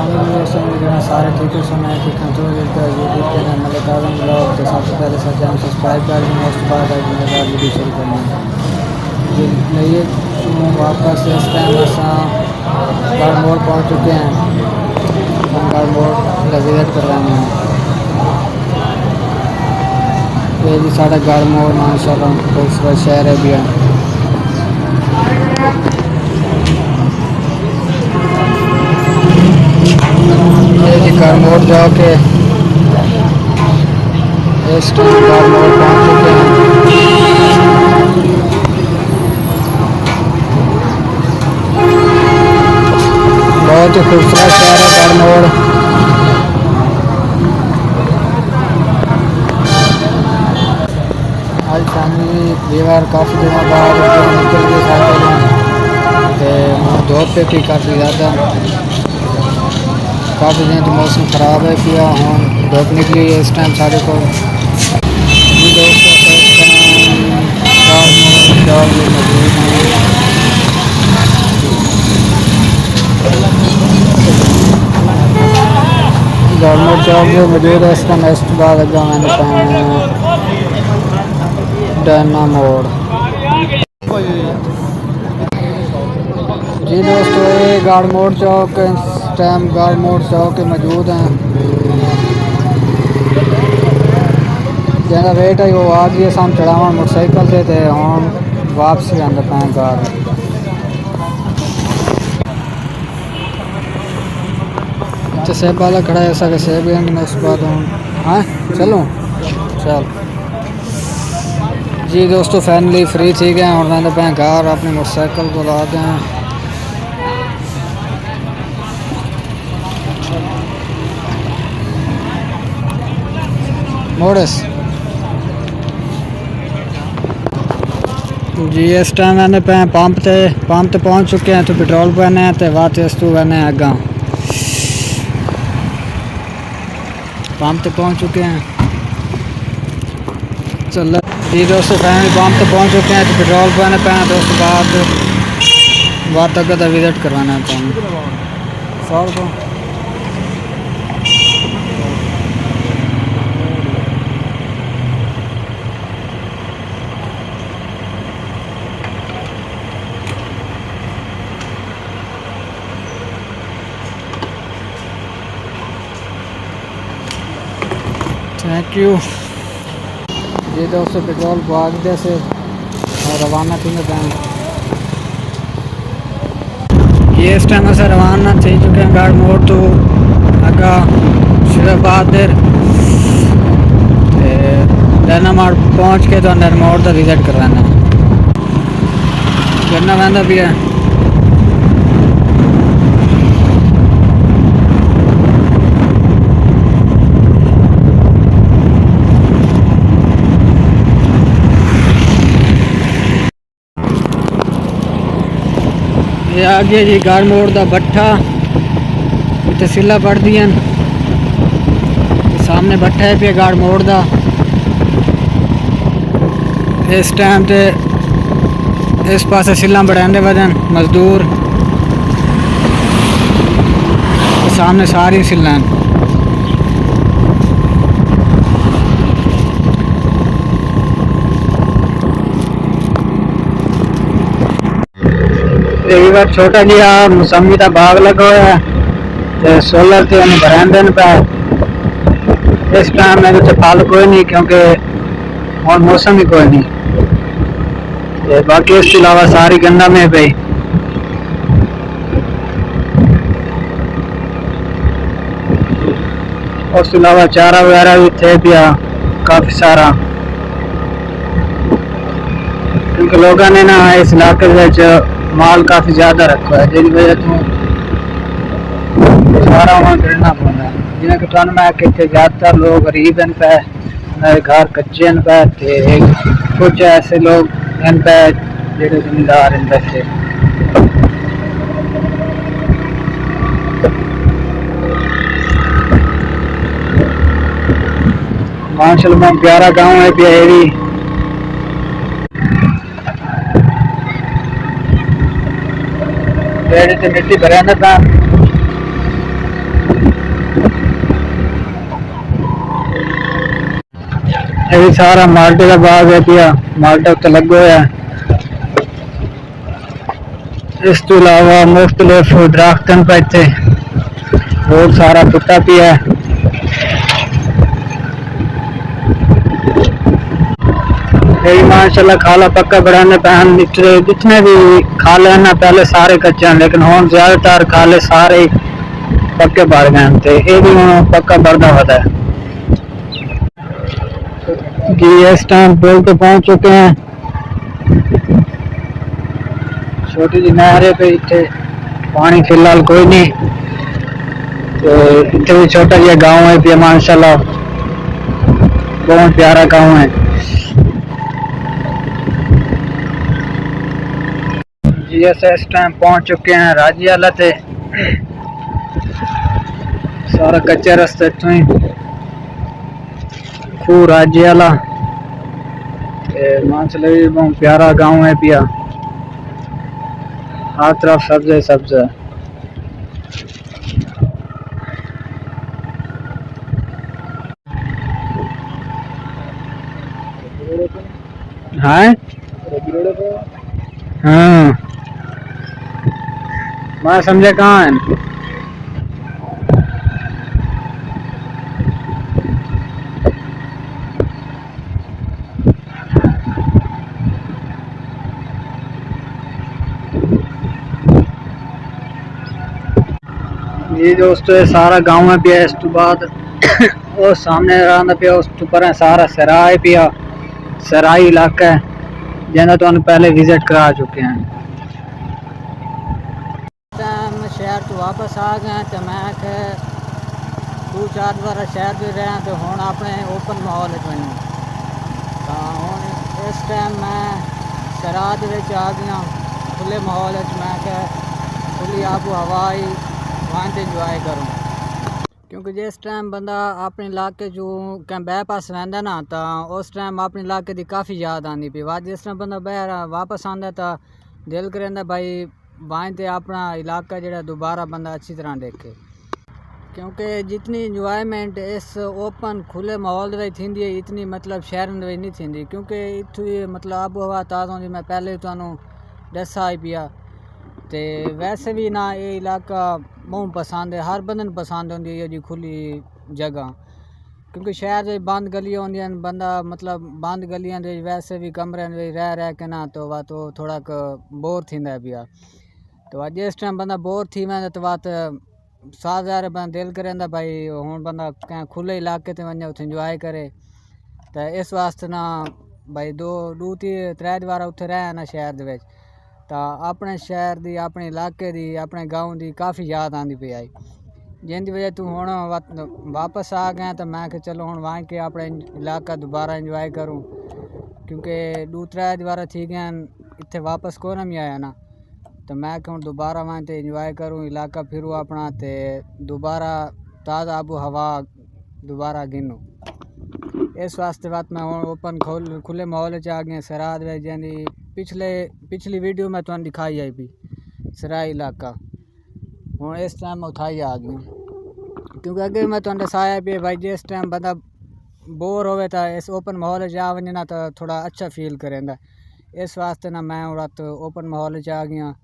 सारे ठीक है सुना है कि यूट्यूब चैनल मलिक आजम ब्लॉग तो सबसे पहले चैनल सब्सक्राइब कर देना। उसके बाद वीडियो शुरू करना जी लिए वापस इस टाइम गढ़ मोड़ पहुँच चुके हैं। हम गढ़ मोड़ का विजिट करवाने हैं। ये जी साढ़ा गढ़ मोड़ माशाल्लाह खूबसूरत शहर है भी है। गढ़ मोड़ जाके इस टाइम गढ़ मोड़ पहुँच चुके हैं। बहुत ही खूबसूरत शहर है गढ़ मोड़। आज फैमिली परिवार काफ़ी दिनों बाद निकल गए सारे धूप पे भी काफ़ी ज़्यादा काफ़ी दिन तो मौसम ख़राब है किया हम धूप निकली है इस टाइम सारे को गवर्नमेंट जॉब जो मौजूद है इस टाइम इस बाद अगर मैंने डैना मोड़ जी दोस्तों ये गढ़ मोड़ चौक इस टाइम गढ़ मोड़ चौक मौजूद हैं। जहाँ रेट है वो आ गई साम चढ़ावा मोटरसाइकिल से थे हम वापसी आते पाए घर तो सेब वाला खड़ा है ऐसा कि सेब लेंगे उसके बाद हम हाँ चलो चल जी दोस्तों फैमिली फ्री थी गए और मैं पाए घर अपनी मोटरसाइकिल को ला दें। मोड़स जी इस टाइम मैंने पंप ते पहुंच चुके हैं तो पेट्रोल पाने हैं तो वापस तू बने अगा पंप ते पहुंच चुके हैं। चल जी दोस्तों फैमिली पंप ते पहुंच चुके हैं तो पेट्रोल पाने पाए तो उसके बाद तक का विजिट करवाना है पानी 100 रुपये। थैंक यू ये दोस्तों पेट्रोल भागदे से रवाना थी ये इस टाइम से रवाना थी चुके हैं गढ़ मोड़ तो अगा शिराबाद डैना मोड़ पहुँच के तो अंदर मोड़ का विजिट करवाना करना पैंदा भी है। ये आ गया जी गढ़ मोड़ का भट्ठा तहसीला पड़ दी सामने भट्ठा है पे गढ़ मोड़ का इस टाइम ते इस पासे सिल्ला बढ़ाने वजन मजदूर सामने सारी सिल्ला बार छोटा जी मौसमी का बाग लगा हुआ है सोलर से बरान पे इस टाइम मेरे तो फल कोई नहीं क्योंकि और मौसम ही कोई नहीं बाकी इसके अलावा सारी गन्ना में पे उसके अलावा चारा वगैरह भी थे पिया काफ़ी सारा क्योंकि लोगों ने ना इस इलाके माल काफ़ी ज़्यादा रखा है जिस वजह तो सारा वहाँ गिरना पड़ता है जिन्हें कि तुम मैं कि ज़्यादातर लोग गरीब हैं पे मेरे घर कच्चे हैं पे कुछ ऐसे लोग हैं पे जो जमींदार हैं बैठे माशाल्लाह प्यारा गांव है प्यारी पेड़ से मिट्टी भरा था ये भी सारा माल्टे का बाग है पिया, माल्टा उत्ते लगो है। इस तो अलावा मुख्तलिफ दरख्त पे इत्थे बहुत सारा बूटा पिया है। ये भी माशाल्लाह खाला पक्का बढ़ाने पैन जितने भी खाले हैं ना पहले सारे कच्चे हैं, लेकिन हुण ज्यादातर खाले सारे पक्के भर गए थे। ये भी हुण पक्का बढ़दा वधा है जी। इस टाइम पुल पे पहुंच चुके हैं। छोटी जी नहर है पे इतने पानी फिलहाल कोई नहीं, तो इतने भी छोटा जिहा गांव है पे माशाल्लाह, बहुत प्यारा गांव है जी। इस टाइम पहुंच चुके हैं राजीवाला ते, सारा कच्चे रास्ते इतों ही खूह राजीवाला माशाल्लाह भी बहुत प्यारा गांव है पिया, हर तरफ सब्ज है सब्ज है। हाँ हाँ मैं समझे कहाँ है। जी दोस्तों ये सारा गांव है पिया, इस तो बाद वो सामने रहा पिया, उस तो पर सारा सराय पिया, सराई इलाका है जिन्हें तो पहले विजिट करा चुके हैं। शहर तो वापस आ गए तो मैं 2-4 बार शहर भी रहा तो हूँ अपने ओपन माहौल बने, तो हूँ इस टाइम मैं सराय आ गया खुले माहौल, मैं खुली आबो हवा ही वहाँ इंजॉय करूँ, क्योंकि जिस टाइम बंदा अपने इलाके जो कैं बाईपास रहा ना तो उस टाइम अपने इलाके की काफ़ी याद आती पी। जिस टाइम बंदा बाहर वापस आता तो दिल करेंदा भाई वहाँ ते अपना इलाका जो दोबारा बंदा अच्छी तरह देखे, क्योंकि जितनी इंजॉयमेंट इस ओपन खुले माहौल थी इतनी मतलब शहरों नहीं थी, क्योंकि इतों मतलब आबो हवा ताज़ा होंगी। मैं पहले तुहानू दसा ही पिया तो वैसे भी ना ये इलाका बहुत पसंद है, हर बंदे पसंद होंगी है जी खुली जगह, क्योंकि शहर में बंद गलियां होंदियां, बंदा मतलब बंद गलियां वैसे भी कमरे में रह के ना तो वह तो थोड़ा बोर थींदा पिया। तो जिस टाइम बंदा बोर थी वेंदा तो वह साथ ज़ाहिर बंदा दिल करेंदा भाई हुण बंदा कैं खुले इलाके ते वञे उत्थे इंजॉय करे, तो इस वास्ते ना भाई 2-3 बार उत्थे रहे ना शहर दे विच, तो अपने शहर की अपने इलाके की अपने गाँव की काफ़ी याद आती पई आई, जिंदी वजह तू हुण वापस आ गए तो मैं चलो हुण वहाँ के अपने इलाका दोबारा इंजॉय करूँ, क्योंकि 2-3 बार थी गए इत्थे वापस को ना भी आया ना, तो मैं हूँ दोबारा वहाँ ते इंजॉय करूँ, इलाका फिरूँ अपना ते दोबारा ताज़ा आबो हवा दोबारा गिनूँ। इस वास्ते बात मैं हूँ ओपन खुले माहौल आ गए सराय जी। पिछली वीडियो में तुहानू दिखाई आई भी सराय इलाका, हूँ इस टाइम उठाई आ गई, क्योंकि अगे मैं तुहानू दसाया भी भाई जिस टाइम बंदा बोर होवे तो इस ओपन माहौल आ वने ना तो थोड़ा अच्छा फील करेंदा, इस वास्ते ना मैं रात ओपन माहौल आ गया।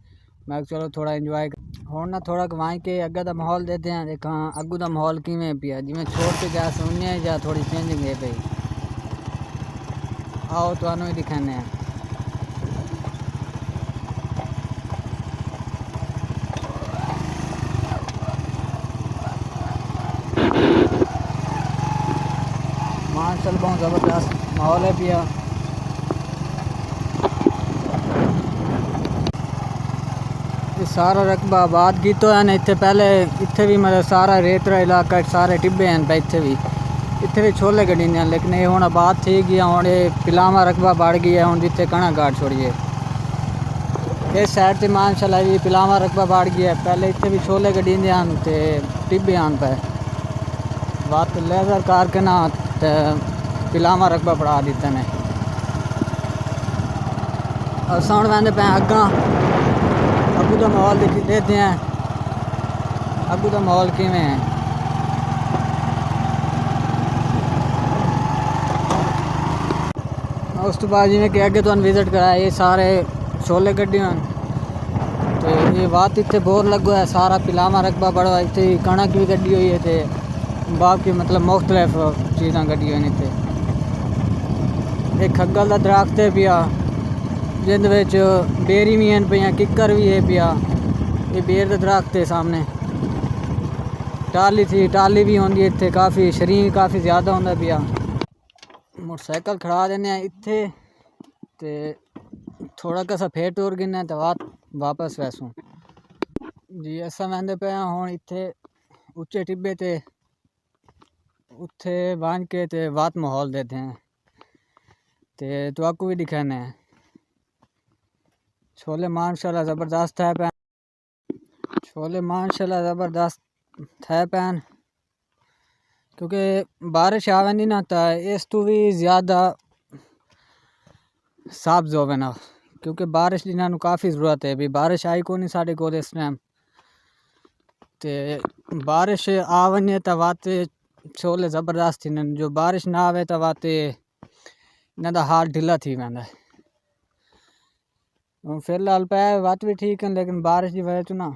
मैं चलो थोड़ा इंजॉय हूँ ना थोड़ा वहाँ के अगे का माहौल देते हैं, देखा अगू का माहौल किमें पिया, जिमें छोड़ के जा सुनिए या थोड़ी चेंजिंग है पई, आओ तुहानू ही दिखाने हैं। माशाल्लाह बहुत ज़बरदस्त माहौल है पिया। सारा रकबा आबाद किया है इतने पहले, इतने भी मतलब सारा रेतरा इलाका सारे टिब्बे हैं पे, इतने भी छोले गड्डी हैं, लेकिन ये हूँ आबाद थी गया, हूँ ये पिलावा रकबा बढ़ गया, हूँ जिते कणा गाड़ छोड़िए इस साइड से माशाल्लाह जी पिलावा रकबा बढ़ गया, पहले इतने भी छोले गड्डी हैं तो टिब्बे आन पे बात लेजर करके ना तो पिलावा रकबा बढ़ा दिते ने। और सौण वैंदे पे अग्गा अगू का माहौल देते हैं, अगू का माहौल किमें है। उस तो बाद जिमें कि अगे तुहानू विजिट कराया ये सारे छोले गड्डियां तो ये बात इतने बोर लगो है सारा पिलावा रकबा बड़ा इतने कणक भी गड्डी हुई है तो बाकी मतलब मुख्तलिफ चीज़ा गड्डी हुई इतने एक खग्गल का दरख्त है पिया जिंद विच बेरी भी हैं पिया किक्कर भी है पिया ये बेर का दरख्त है सामने टाली थी टाली भी होंगी इतने काफ़ी शरीर काफ़ी ज़्यादा होंगे पिया मोटरसाइकिल खड़ा देने इतने ते थोड़ा कसा फेर टूर गिना तो वापस वैसों जी असा वहदे पे हूँ इतने उच्चे टिब्बे ते उत्थे बन के ते वात माहौल देते हैं ते तो आपको भी दिखाने हैं छोले माशाल्लाह ज़बरदस्त है पैन छोले माशाल्लाह ज़बरदस्त है पैन क्योंकि बारिश आवे नहीं ना तो इस तो भी ज़्यादा साब्ज होवे ना क्योंकि बारिश की इन्होंने काफ़ी ज़रूरत है भी बारिश आई को नहीं साढ़े को इस टाइम ते बारिश आ वने तो वाते छोले ज़बरदस्त थी जो बारिश ना आवे तो वाते इन्हों का हाल ढिला थी वह फिलहाल पै वात भी ठीक है लेकिन बारिश की वजह तो ना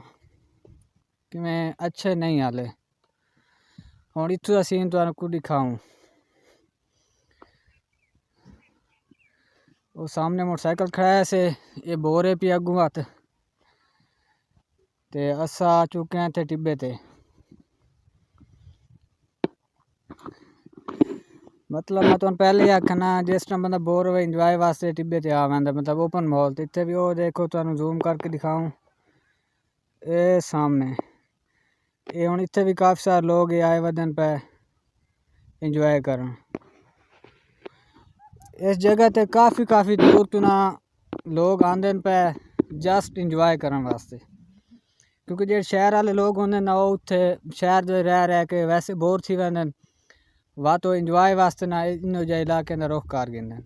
कि मैं अच्छे नहीं हाले हूँ इतों का सीन तुमको दिखाऊँ वो सामने मोटरसाइकिल खड़ा है से ये बोरे पी अगू हथ ते असा आ चुके हैं इतने टिब्बे ते मतलब मैं तुम पहले ही आखना जिस टाइम बंदा बोर हो इंजॉय वास्ते टिब्बे ते आ वैंदा मतलब ओपन माहौल तो इतने भी वो देखो तुम जूम करके दिखाऊँ ये सामने ये हूँ इतने भी काफ़ी सारे लोग आए वदन पे इंजॉय करन इस जगह ते काफ़ी दूर तो ना लोग आंदे पे जस्ट इंजॉय करने वास्ते क्योंकि जो शहर वाले लोग होंगे ना वो उत्थे शहर जो रह के वैसे बोर थी वह वा तो इंजॉय वास्ते ना इन जो इलाके का रुख कर गए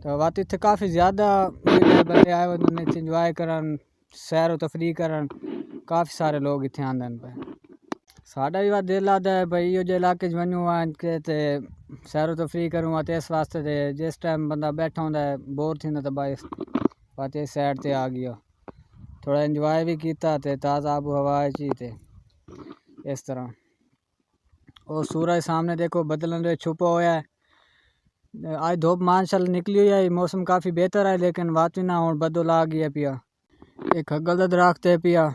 तो वा तो इतने काफ़ी ज़्यादा बंदे आए हुए इतने इंजॉय करन सैर व तफरी करन काफ़ी सारे लोग इतने आंदे पे साढ़ा भी दिल आता है भाई यो जो इलाके वनूँ के ते सैर व तफरी करूँ तो इस वास्ते ते जिस टाइम बंदा बैठा होंदा है बोर थी तो बस बात इस साइड ते आ गया थोड़ा इंजॉय भी किया ते ताज़ा आबू हवा ची ते इस तरह और सूरज सामने देखो बदलन में छुपा हुआ है आज धूप माशाल्लाह निकली हुई है मौसम काफ़ी बेहतर है लेकिन बात भी ना हो बदल आ गया पिया एक खग्गल का दरख्त है पिया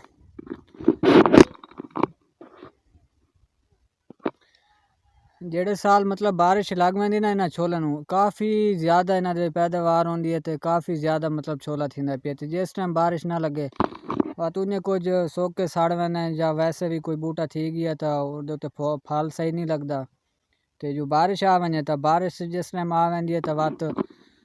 जेड़े साल मतलब बारिश लग पैंदी ना इन्होंने छोलों काफ़ी ज़्यादा इन्होंने पैदावार होंगी है तो काफ़ी ज़्यादा मतलब छोला थींदा पिया तो जिस टाइम बारिश ना लगे तुझे कुछ सोख के सड़ वैने या वैसे भी कोई बूटा थी गया तो उहदे फल सही नहीं लगता तो जो बारिश आ वने तो बारिश जिस टाइम आ वेंदी है तो वत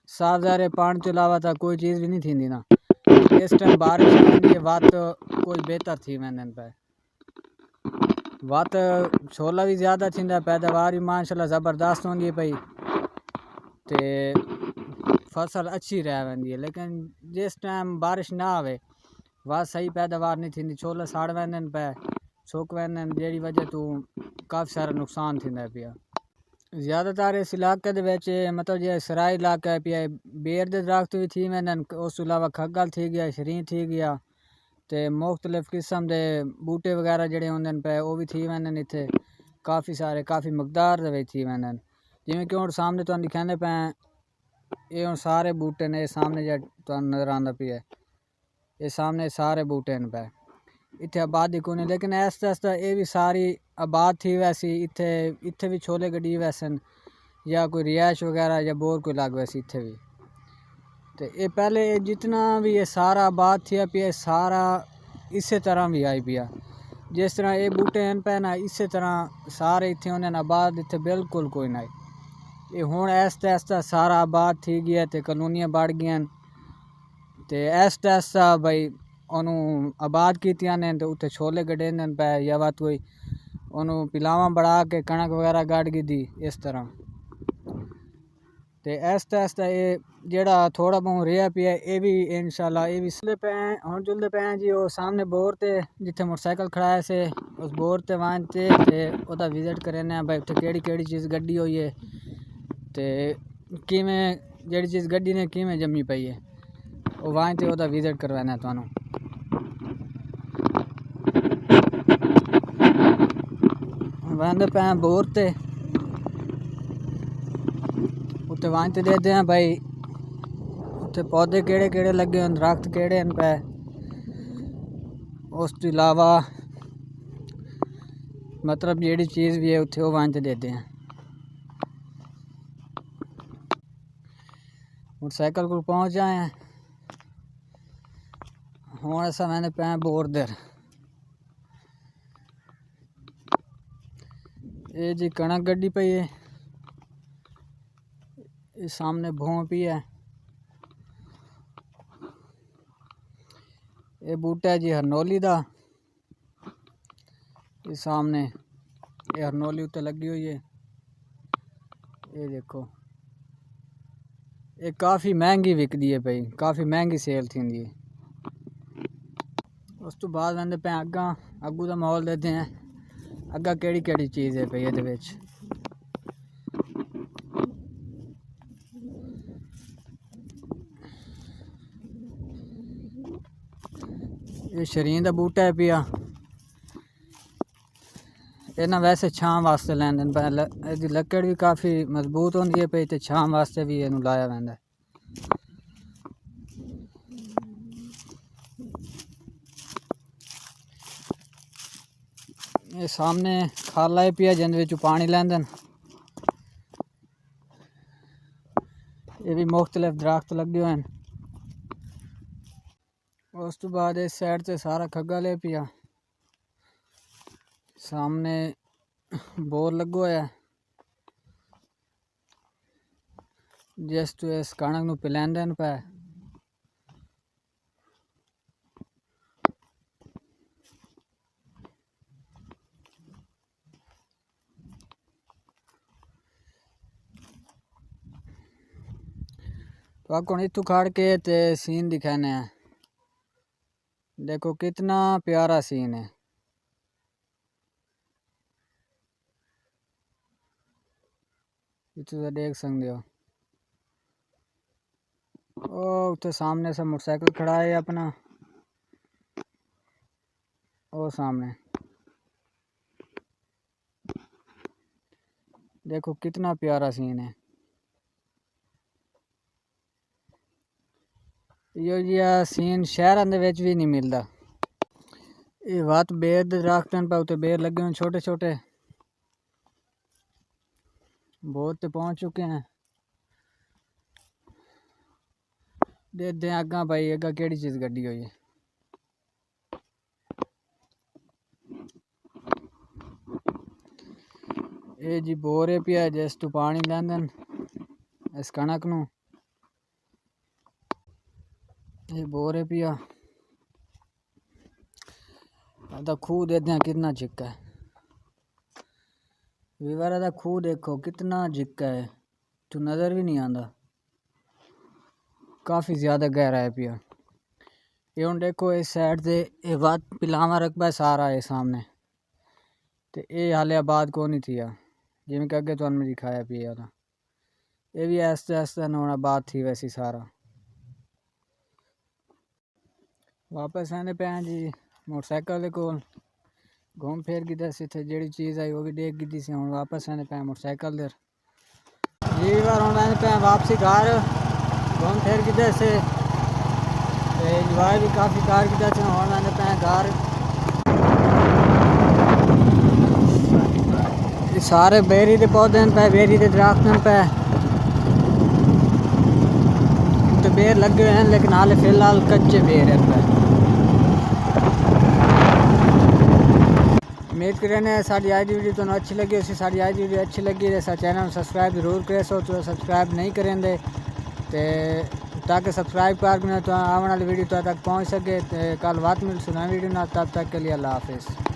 साफ ज़ाहिर पानी तो अलावा तो कोई चीज़ भी नहीं थी ना जिस टाइम बारिश आती है वत कोई बेहतर थी वैन पे वत छोला भी ज़्यादा थी पैदावार भी माशाल्लाह ज़बरदस्त होंगी पई ते फसल अच्छी रह वेंदी है लेकिन जिस टाइम बारिश ना आवे वह सही पैदावार नहीं थी छोले सड़ वेंदे पे सुक वेंदे जी वजह तो काफ़ी सारा नुकसान थींदा पिया ज़्यादातर इस इलाके मतलब जो सराय इलाका है पिया बेर के दरख्त भी थी वेंदे उस अलावा खग्गल थी गया शरीं थी गया तो मुख्तलिफ किस्म के बूटे वगैरह जोड़े होंगे पे वो भी थी वेंदे इतने काफ़ी सारे काफ़ी मकदार थी वेंदे जिमें कि हूँ सामने तुम दिखाते पे ये हूँ सारे बूटे ने सामने जो तुम नज़र आता पिया ये सामने सारे बूटे न पे इतने आबादी को नहीं लेकिन आस्ता आस्ता ये भी सारी आबाद थी वैसी इतने भी छोले गड्डी वैसन या कोई रिहाइश वगैरह या बोर कोई लग वैसी इतने भी तो ये पहले जितना भी ये सारा आबाद थी पिया सारा इस तरह भी आई पिया जिस तरह ये बूटे हैं पे ना इस तरह सारे इतने उन्हें आबाद इतने बिल्कुल कोई ना ये हूँ आस्ता आस्ता सारा आबाद थी गया तो कलोनियाँ बढ़ गई तो आस्ता आस्ता भाई उन्होंने आबाद कीतियां ने तो उत्थे छोले गड्ढे पे या बात कोई उन्होंने पिलावा बढ़ा के कणक वगैरह गाड़ गी दी इस तरह तो आस्ता आस्ता ये जेड़ा थोड़ा बहुत रहा पिया ये भी इंशाल्लाह ये भी इसलिए पे हम जुलते पे जी वो सामने बोर ते जिथे मोटरसाइकिल खड़ा है से उस बोर ते वहाँ ते विजिट करें भाई उत्थे केड़ी चीज़ गड्डी हुई है ते किवें जिहड़ी चीज़ गड्डी ने किवें जम्मी पई है वो वहाँ ते ओहदा विजिट करवाना तुहानू। वहदे पे बोर ते उत्ते वहाँ ते देखते हैं भाई उत्ते पौधे केड़े केड़े लगे हैं, दरख्त केड़े हैं पे। उस तो इलावा मतलब जेड़ी चीज़ भी है उत्थे वो वहाँ ते देते हैं। मोटरसाइकिल को पहुँच जाए हैं हूँ ऐसा मैंने पे बोर देर ये जी कणक गड्डी पई है, ये सामने भों पी है, ये बूटा है जी हरनौली दा, ये सामने ये हरनौली उत्ते लगी हुई है। ये देखो ये काफ़ी महंगी विकदी है पई, काफ़ी महंगी सेल थी। उस तो बाद वंदे पे अग्गू का माहौल देते हैं अग्गा केड़ी केड़ी चीज़ है पई ये विच। ये शरीन का बूटा है पिया, इन्हें वैसे छां वास्ते लैंदे न, इसकी लकड़ भी काफ़ी मजबूत होंदी है पई ते छां वास्ते भी इनू लाया वैंदा है। ये सामने खाला है पिया जिंदे विचों पानी लैंदे न। ये भी मुख्तलिफ दरख्त लगे हुए हैं। उस तो बाद इस साइड से सारा खग्गा ले पिया, सामने बोर लगो है जिस तो इस कणक नू पिलांदे न पे। तो आपको इतू खड़ के ते सीन दिखाने हैं, देखो कितना प्यारा सीन है। इतू देख सकते हो ओ उत्ते सामने से मोटरसाइकिल खड़ा है अपना, ओ सामने देखो कितना प्यारा सीन है। यो जिहा सीन शहरां दे विच भी नहीं मिलता। ये वत बेर दे दरख्त न पे उत्ते बेर लगे हुए छोटे छोटे, बहुत ते पहुँच चुके हैं। देखते हैं अग्गा भाई अग्गा केड़ी चीज़ गड्डी हुई है। ये जी बोर है पिया जिस तू पानी लैंदे न इस कणक नू, ये बोर है पिया। अदा खूह देखते हैं कितना चिक्का है, विवारा दा खूह देखो कितना चिक्का है, तो नज़र भी नहीं आता, काफ़ी ज़्यादा गहरा है पिया। ये हुण देखो इस साइड से ये वत पिलावा रकबा सारा है सामने, तो ये हाले आबाद को नहीं थी जिमें कि अगे तुहानू दिखाया पिया था। ये भी आस्ते आस्ते हुण आबाद थी वैसी सारा। वापस आने पे हैं जी मोटरसाइकिल के कोल, घूम फिर गिदा सी थे जेड़ी चीज़ आई वो भी देख गिदी सी। हुण वापस आने पे मोटरसाइकिल देर जी बार हुण आने पे वापसी घर घूम फिर गिदे से इंजॉय भी काफ़ी कार गिदा से। हुण आने पे घर सारे बेरी के पौधे पे, बेरी के दरख्त पे तो बेर लगे हुए हैं लेकिन हाल फिलहाल कच्चे बेर हैं पे। उम्मीद करें साड़ी आज वीडियो तुहानू अच्छी लगी, उसी साड़ी आज वीडियो अच्छी लगी तो चैनल सब्सक्राइब जरूर करे सो, तो सब्सक्राइब नहीं करें दे ताकि सब्सक्राइब कर तो आने वाली वीडियो तक पहुँच सके। कल बात मिल सुना वीडियो ना, तब तक के लिए अल्लाह हाफिज़।